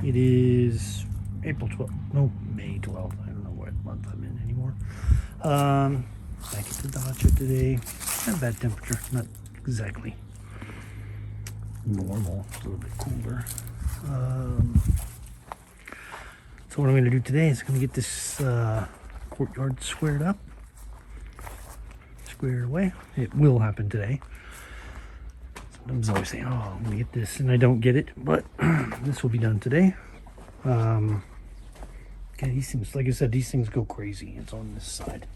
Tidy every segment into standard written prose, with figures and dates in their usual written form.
It is April 12th. No, May 12th. I don't know what month I'm in anymore. Back at the Dacha today. Not a bad temperature. Not exactly normal. It's a little bit cooler. So what I'm going to do today is I'm going to get this courtyard squared up. Squared away. It will happen today. Sometimes I always say, oh, I'm going to get this, and I don't get it. But this will be done today. Okay, these things, like I said, these things go crazy. It's on this side.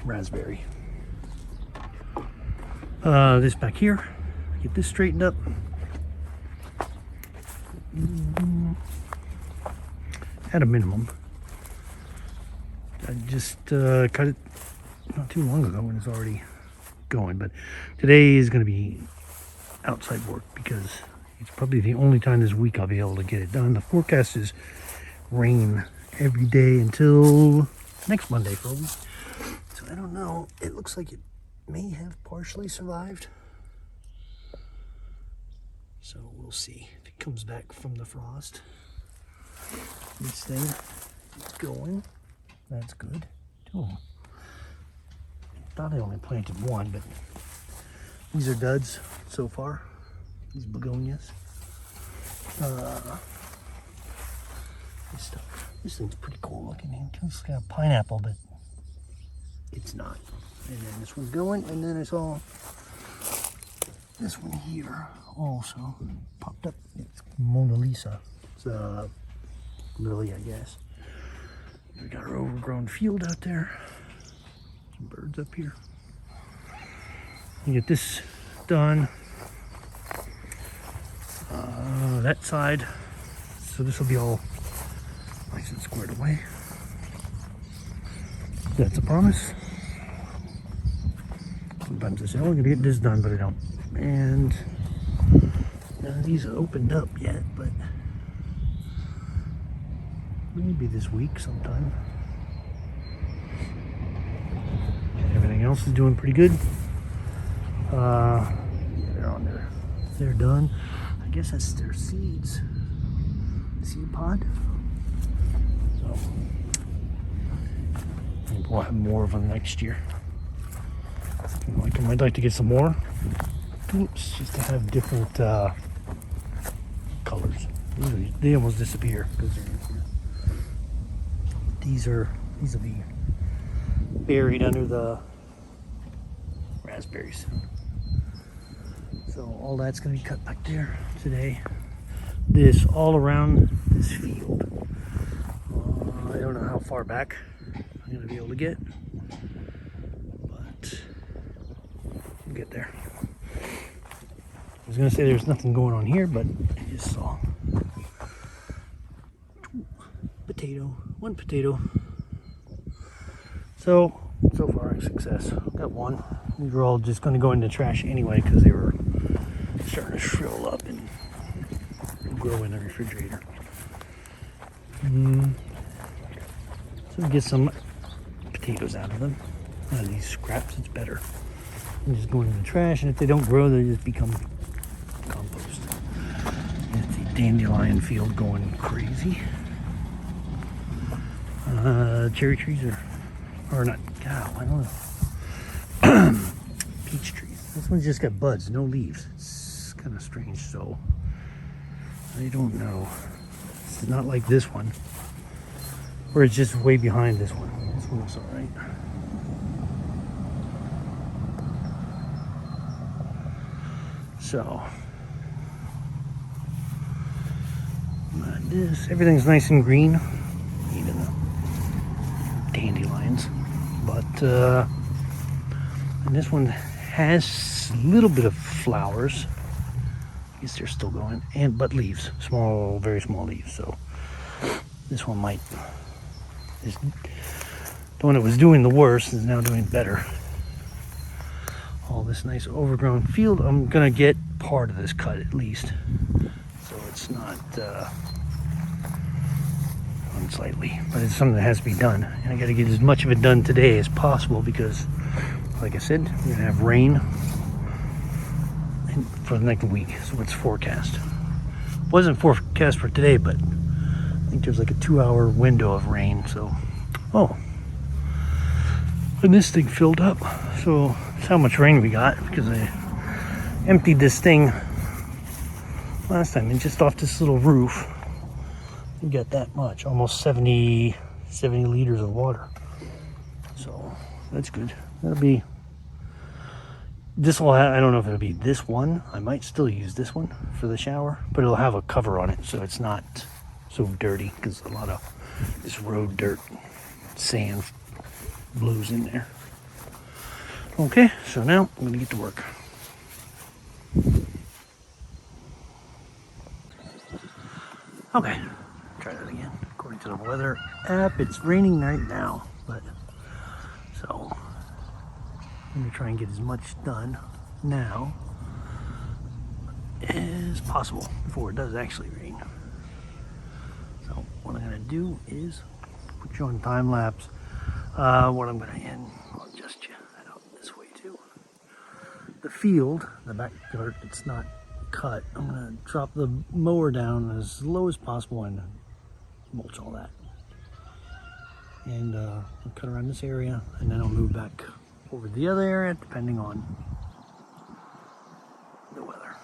Raspberry. This back here. Get this straightened up. At a minimum. I just cut it not too long ago when it's already going, but today is going to be outside work because it's probably the only time this week I'll be able to get it done. The forecast is rain every day until next Monday for a week. So I don't know. It looks like it may have partially survived. So we'll see if it comes back from the frost. This thing is going. That's good. Oh. I thought I only planted one, but these are duds so far. These begonias. This stuff. This thing's pretty cool looking. It's got a pineapple, but it's not. And then this one's going, and then I saw this one here also popped up. It's Mona Lisa. It's a lily, I guess. We got our overgrown field out there. Some birds up here. You get this done. That side. So this will be all nice and squared away. That's a promise. Sometimes I say, oh, I'm going to get this done, but I don't. And none of these are opened up yet, but maybe this week sometime. Everything else is doing pretty good. They're on there. They're done. I guess that's their seeds. Seed pod. So maybe we'll have more of them next year. I'd like to get some more. Oops, just to have different colors. They almost disappear because they're in here. These will be buried under the raspberries. So all that's going to be cut back there today. This all around this field. I don't know how far back I'm going to be able to get, but we'll get there. I was going to say there's nothing going on here, but I just saw one potato. So far a success. Got one. These were all just going to go in the trash anyway because they were starting to shrivel up and grow in the refrigerator. So get some potatoes out of them. Out of these scraps, it's better. They just go into the trash, and if they don't grow, they just become compost. It's the dandelion field going crazy. Cherry trees or not, cow, I don't know. Peach trees. This one's just got buds, no leaves. It's kind of strange, so I don't know. It's not like this one, where it's just way behind this one. This one looks alright. So, like this, everything's nice and green, even the dandelions. But, and this one has a little bit of flowers. I guess they're still going, but leaves, small, very small leaves. So, this one might. The one that was doing the worst is now doing better. All this nice overgrown field. I'm gonna get part of this cut at least, so it's not unsightly, but it's something that has to be done, and I got to get as much of it done today as possible because, like I said, we're gonna have rain for the next week, so it's forecast. Wasn't forecast for today, but I think there's like a 2-hour window of rain. So, oh, and this thing filled up. So that's how much rain we got, because I emptied this thing last time, and just off this little roof, you got that much, almost 70 liters of water. So that's good. That'll be, this will have, I don't know if it'll be this one. I might still use this one for the shower, but it'll have a cover on it, so it's not so dirty, because a lot of this road dirt, sand blows in there. Okay, so now I'm gonna get to work. Okay, try that again. According to the weather app, it's raining right now, but so I'm gonna try and get as much done now as possible before it does actually rain. So what I'm gonna do is put you on time lapse. What I'm gonna end, I'll adjust you out this way too. The field, the backyard, it's not cut. I'm gonna drop the mower down as low as possible and mulch all that. And I'll cut around this area, and then I'll move back over the other area depending on the weather.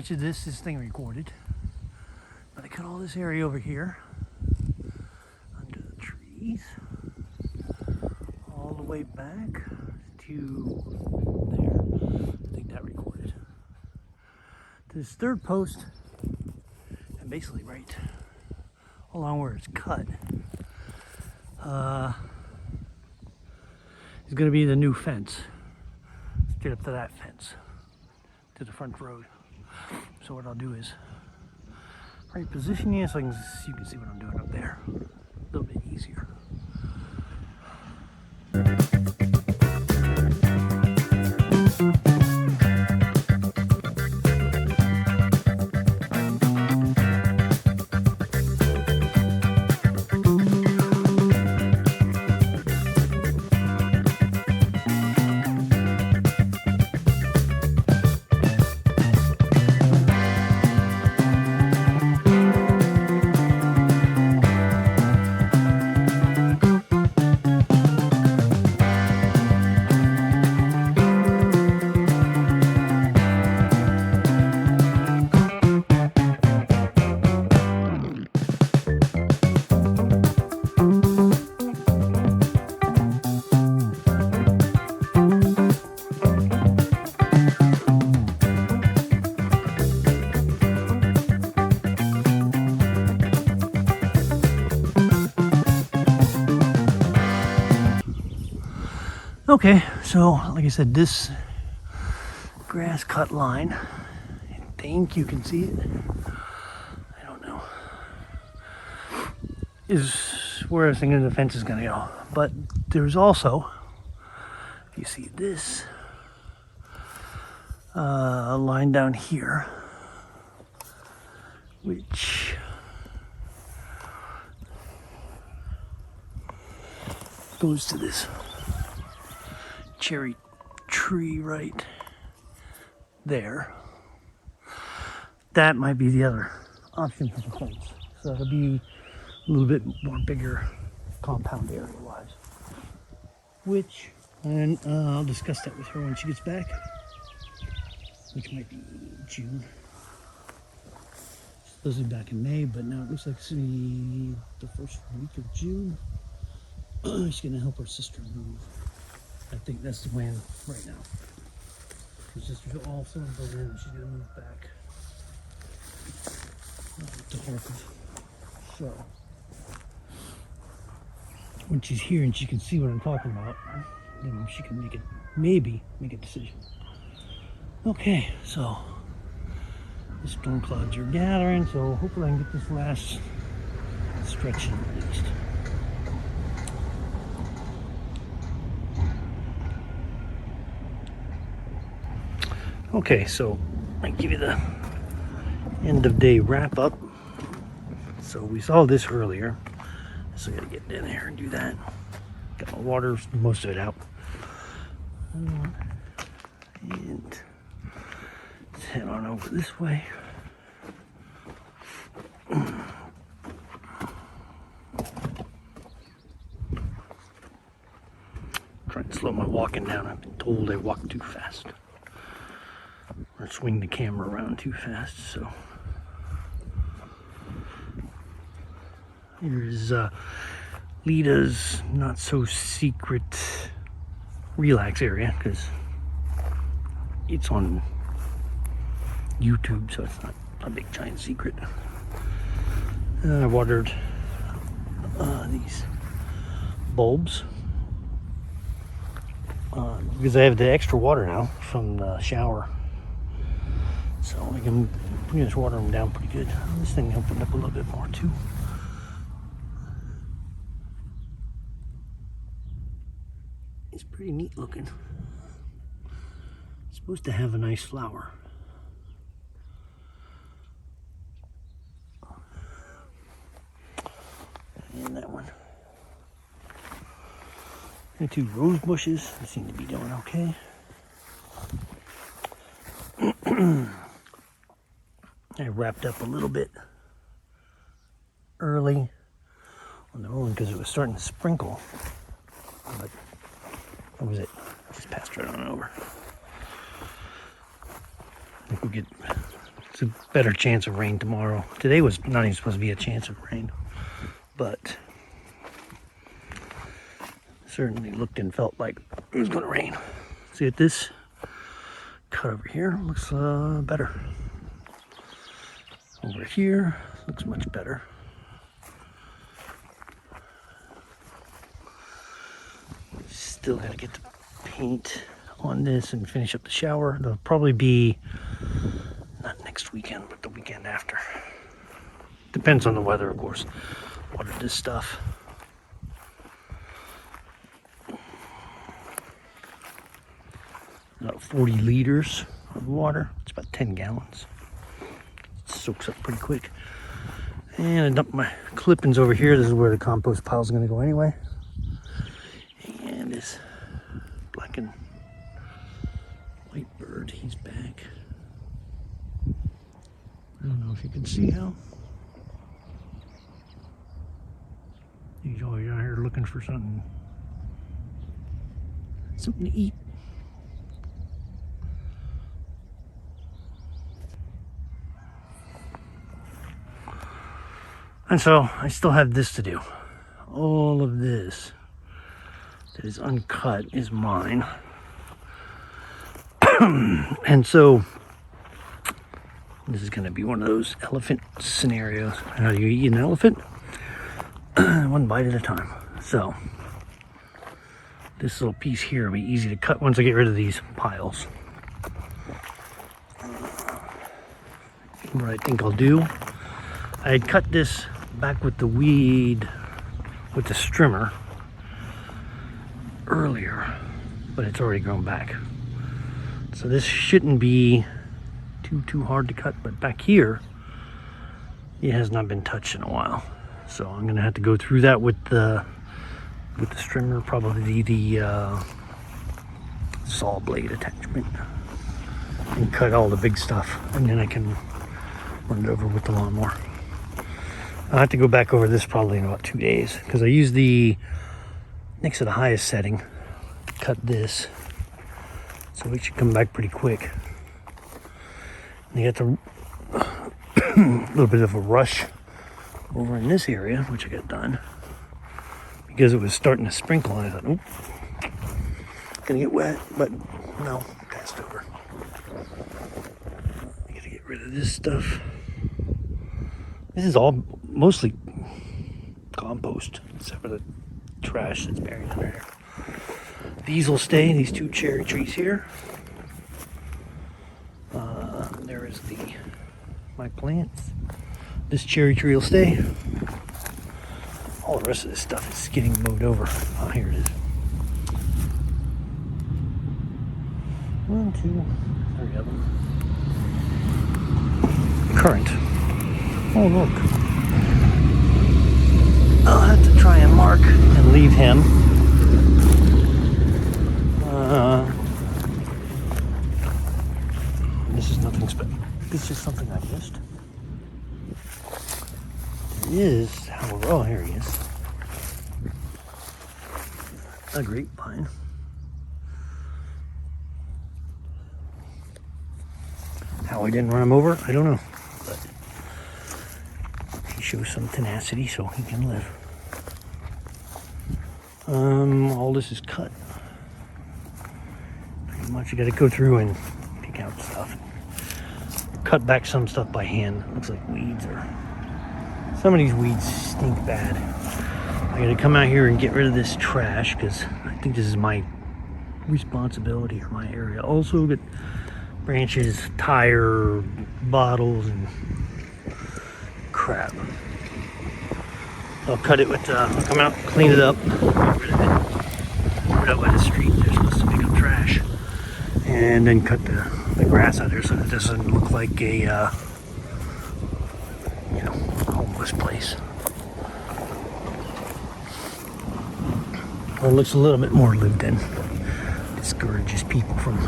much of this thing recorded. But I cut all this area over here, under the trees, all the way back to there. I think that recorded. To this third post, and basically right along where it's cut, is going to be the new fence. Straight up to that fence, to the front road. So what I'll do is reposition you so you can see what I'm doing up there. A little bit easier. Okay, so like I said, this grass cut line, I think you can see it, I don't know, is where I was thinking the fence is gonna go. But there's also, if you see this, a line down here, which goes to this cherry tree right there. That might be the other option for the fence. So it'll be a little bit more bigger compound area wise. Which, and I'll discuss that with her when she gets back, which might be June. Supposed to be back in May, but now it looks like it's gonna be the first week of June. She's gonna help her sister move. I think that's the plan right now. Her sister's all settled in and she's gonna move back to Harkov. So when she's here and she can see what I'm talking about, then she can maybe make a decision. Okay, so the storm clouds are gathering, so hopefully I can get this last stretch in at least. Okay, so I give you the end of day wrap up. So we saw this earlier, so I gotta get in there and do that. Got my water, most of it out. And let's head on over this way. Trying to slow my walking down. I've been told I walk too fast. Or swing the camera around too fast, so. Here's Lita's not so secret relax area, because it's on YouTube, so it's not a big giant secret. And I watered these bulbs because I have the extra water now from the shower. So I can just water them down pretty good. This thing opened up a little bit more too. It's pretty neat looking. It's supposed to have a nice flower. And that one. And 2 rose bushes. They seem to be doing okay. I wrapped up a little bit early on the road because it was starting to sprinkle. But that was it. I just passed right on over. I think we'll get a better chance of rain tomorrow. Today was not even supposed to be a chance of rain, but certainly looked and felt like it was going to rain. See at this cut over here looks better. Over here looks much better. Still gotta get the paint on this and finish up the shower. There'll probably be not next weekend, but the weekend after. Depends on the weather, of course. Water this stuff. About 40 liters of water. It's about 10 gallons. It soaks up pretty quick. And I dumped my clippings over here. This is where the compost pile is going to go anyway. And this black and white bird, he's back. I don't know if you can see how. He's always out here looking for something to eat. And so I still have this to do. All of this that is uncut is mine. And so this is going to be one of those elephant scenarios. How do you eat an elephant? One bite at a time. So this little piece here will be easy to cut once I get rid of these piles. What I think I'll do, I had cut this back with the weed, with the strimmer earlier, but it's already grown back. So this shouldn't be too hard to cut, but back here, it has not been touched in a while. So I'm gonna have to go through that with the strimmer, probably the saw blade attachment, and cut all the big stuff, and then I can run it over with the lawnmower. I'll have to go back over this probably in about 2 days, because I used the next to the highest setting to cut this, so we should come back pretty quick. And you got the little bit of a rush over in this area, which I got done because it was starting to sprinkle, and I thought, oop, gonna get wet, but no, passed over. I gotta get rid of this stuff. This is all mostly compost, except for the trash that's buried under here. These will stay, these two cherry trees here. There is my plants. This cherry tree will stay. All the rest of this stuff is getting moved over. Oh, here it is. 1, 2, 3 of them. Currant. Oh, look. I'll have to try and mark and leave him. This is nothing special. It's just something I missed. There is, however, oh, here he is. A grapevine. How I didn't run him over, I don't know. But he shows some tenacity, so he can live. All this is cut. Pretty much you gotta go through and pick out stuff. Cut back some stuff by hand. Looks like weeds, or some of these weeds stink bad. I gotta come out here and get rid of this trash, because I think this is my responsibility, or my area. Also get branches, tire, bottles, and crap. I'll cut it with, I'll come out, clean it up, get rid of it. Put it out by the street. They're supposed to pick up trash. And then cut the grass out there so it doesn't look like a, homeless place. Well, it looks a little bit more lived in. Discourages people from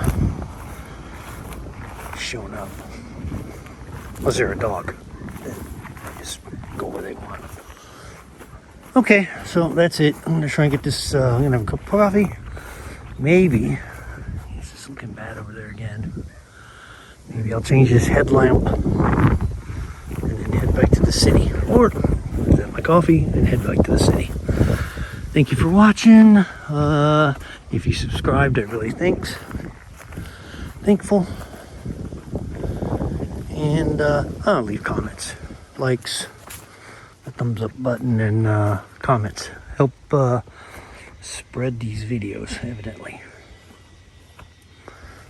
showing up. Unless they're a dog. Then they just go where they want. Okay, so that's it. I'm gonna try and get this, I'm gonna have a cup of coffee. Maybe, this is looking bad over there again. Maybe I'll change this headlamp and then head back to the city. Or get my coffee and head back to the city. Thank you for watching. If you subscribed, I really thankful. And I'll leave comments, likes, a thumbs up button, and comments. Help spread these videos, evidently.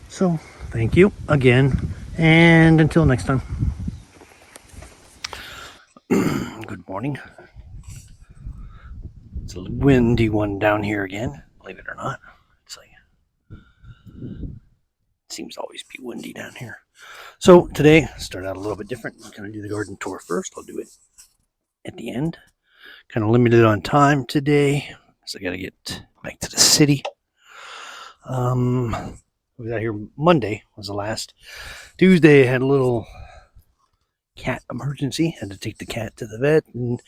So, thank you again, and until next time. Good morning. It's a windy one down here again, believe it or not. It's like, it seems to always be windy down here. So today, start out a little bit different. I'm going to do the garden tour first. I'll do it at the end. Kind of limited on time today, so I got to get back to the city. We got here Monday was the last. Tuesday I had a little cat emergency. Had to take the cat to the vet, and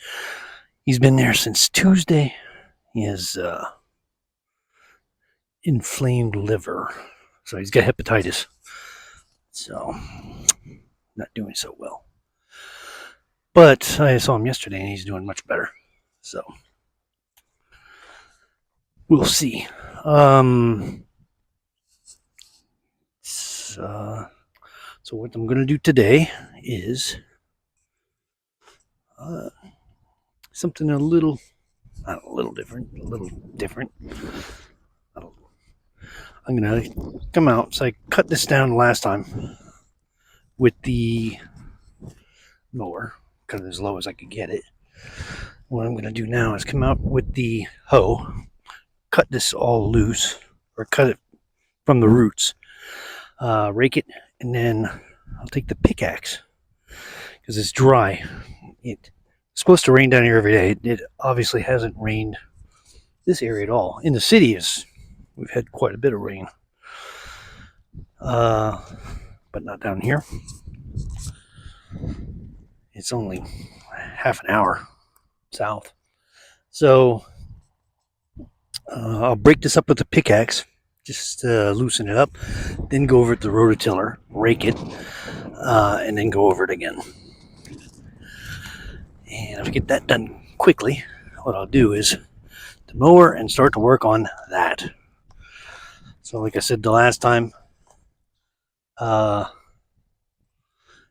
he's been there since Tuesday. He has inflamed liver, so he's got hepatitis. So, not doing so well. But I saw him yesterday and he's doing much better. So, we'll see. So what I'm going to do today is something a little different. I'm going to come out. So I cut this down last time with the mower, cut it as low as I could get it. What I'm going to do now is come out with the hoe, cut this all loose, or cut it from the roots, rake it, and then I'll take the pickaxe, because it's dry. It's supposed to rain down here every day. It obviously hasn't rained this area at all. In the city, we've had quite a bit of rain, but not down here. It's only half an hour south. So I'll break this up with the pickaxe, just loosen it up, then go over to the rototiller, rake it, and then go over it again. And if I get that done quickly, what I'll do is the mower and start to work on that. So like I said the last time,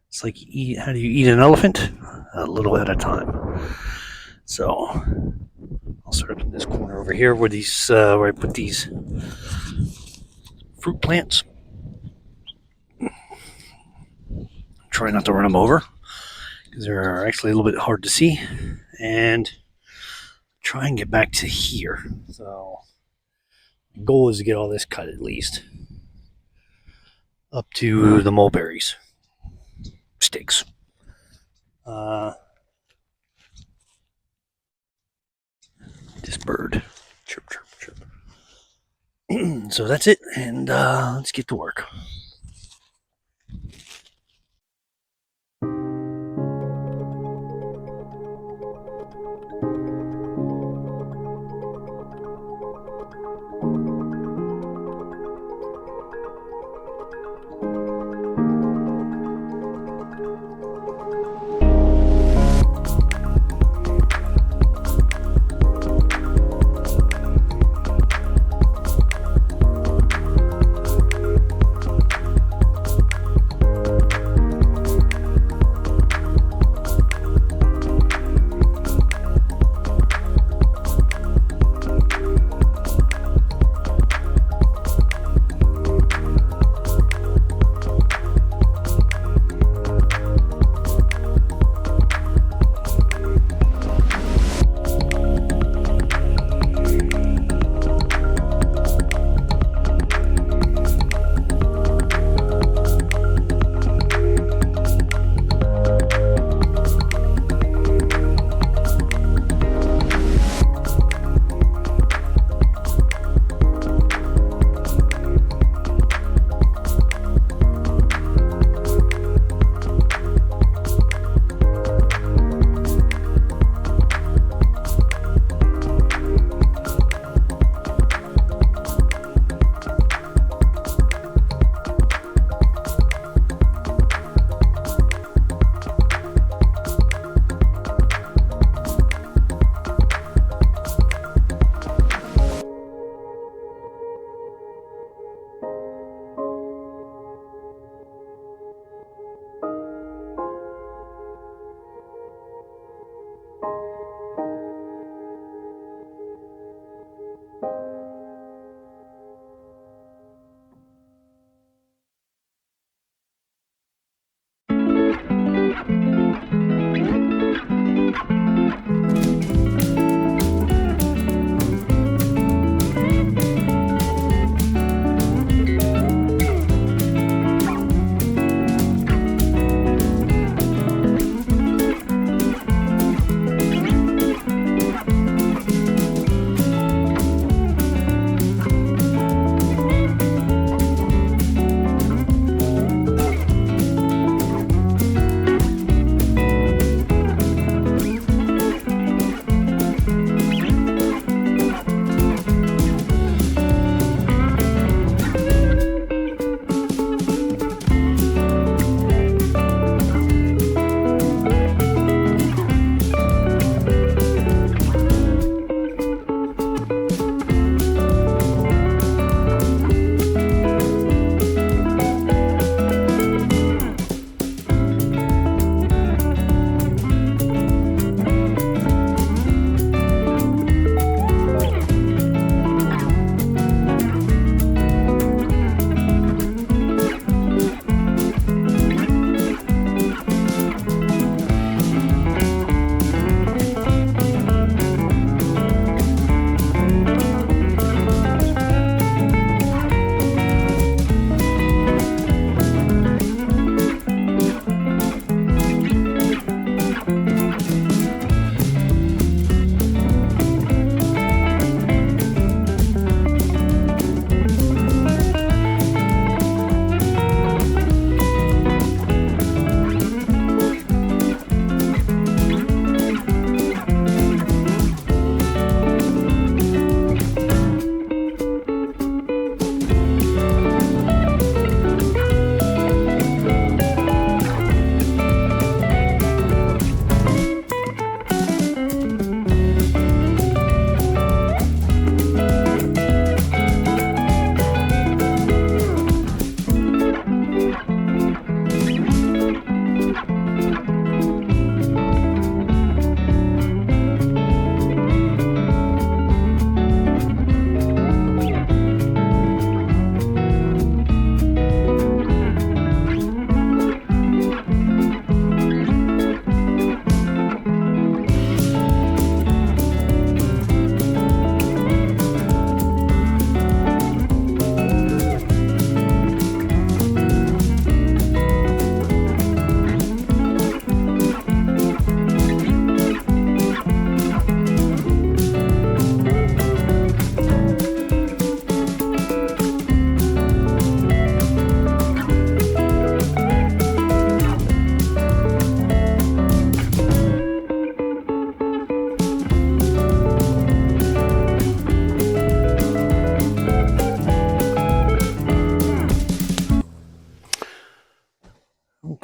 it's like how do you eat an elephant? A little at a time. So I'll start up in this corner over here where where I put these fruit plants. Try not to run them over, because they're actually a little bit hard to see. And try and get back to here. So the goal is to get all this cut at least up to the mulberries sticks. This bird, chirp, chirp, chirp. So that's it, and let's get to work.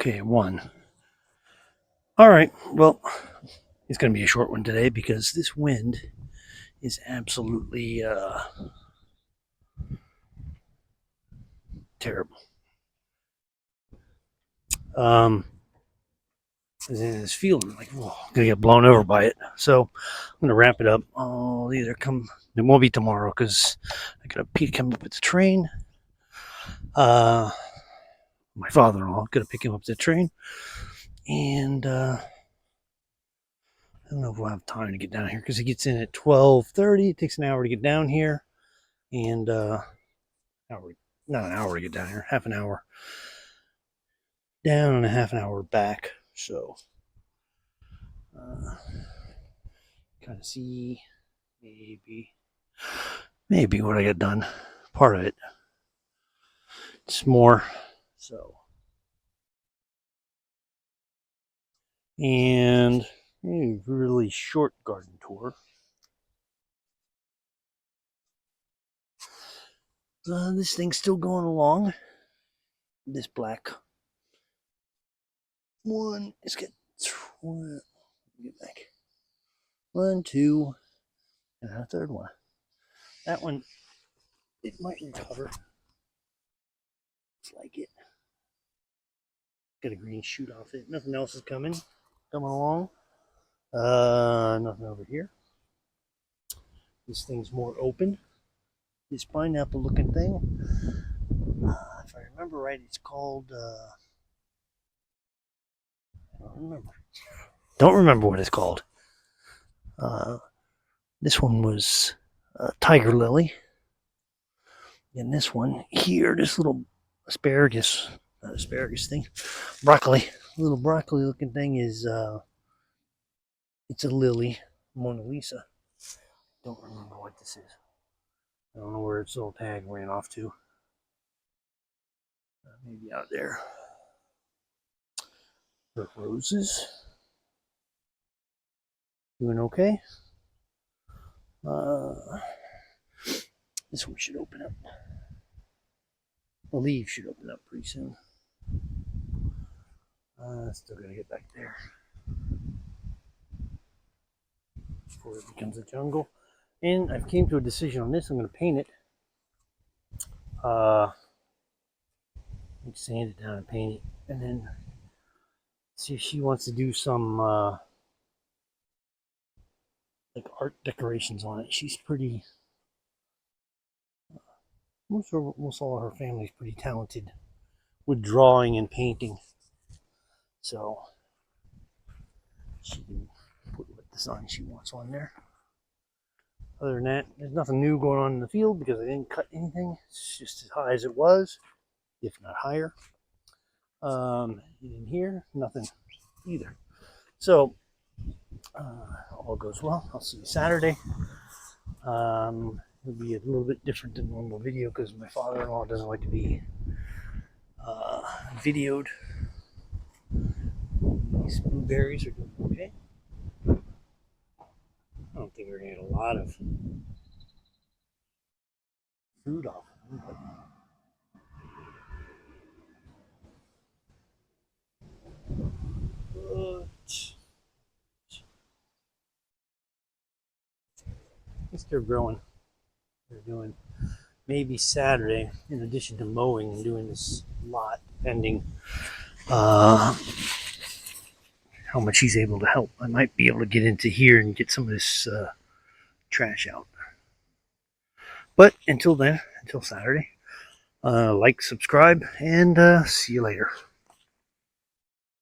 Okay, one. All right, well, it's going to be a short one today because this wind is absolutely terrible. This feeling like, oh, I'm going to get blown over by it. So I'm going to wrap it up. I'll either come, it won't be tomorrow because I got to come up with the train. My father-in-law, got to pick him up the train. And I don't know if we'll have time to get down here because he gets in at 12:30. It takes an hour to get down here. And hour, not an hour to get down here, half an hour down and a half an hour back. So kind of see maybe what I got done. Part of it. It's more. So and a really short garden tour. This thing's still going along. This black one is get back. 1, 2, and a third one. That one, it might recover. It's like it. Got a green shoot off it. Nothing else is coming along. Nothing over here. This thing's more open. This pineapple looking thing. If I remember right, it's called, I don't remember what it's called. This one was tiger lily. And this one here, this little asparagus thing, broccoli, little broccoli looking thing is, it's a lily, Mona Lisa. Don't remember what this is. I don't know where its little tag ran off to. Maybe out there. Her roses. Doing okay. This one should open up. The leaves should open up pretty soon. Still gotta get back there before it becomes a jungle. And I've came to a decision on this. I'm gonna paint it. Sand it down and paint it, and then see if she wants to do some like art decorations on it. She's pretty. Most all of her family's pretty talented with drawing and painting, so she can put what design she wants on there. Other than that, there's nothing new going on in the field because I didn't cut anything. It's just as high as it was, if not higher. In here, nothing either. So all goes well. I'll see you Saturday. It'll be a little bit different than normal video because my father-in-law doesn't like to be videoed. These blueberries are doing okay. I don't think we're gonna get a lot of fruit off of them, but I guess they're growing. They're doing maybe Saturday, in addition to mowing and doing this lot, depending how much he's able to help. I might be able to get into here and get some of this trash out. But until then, until Saturday, like, subscribe, and see you later.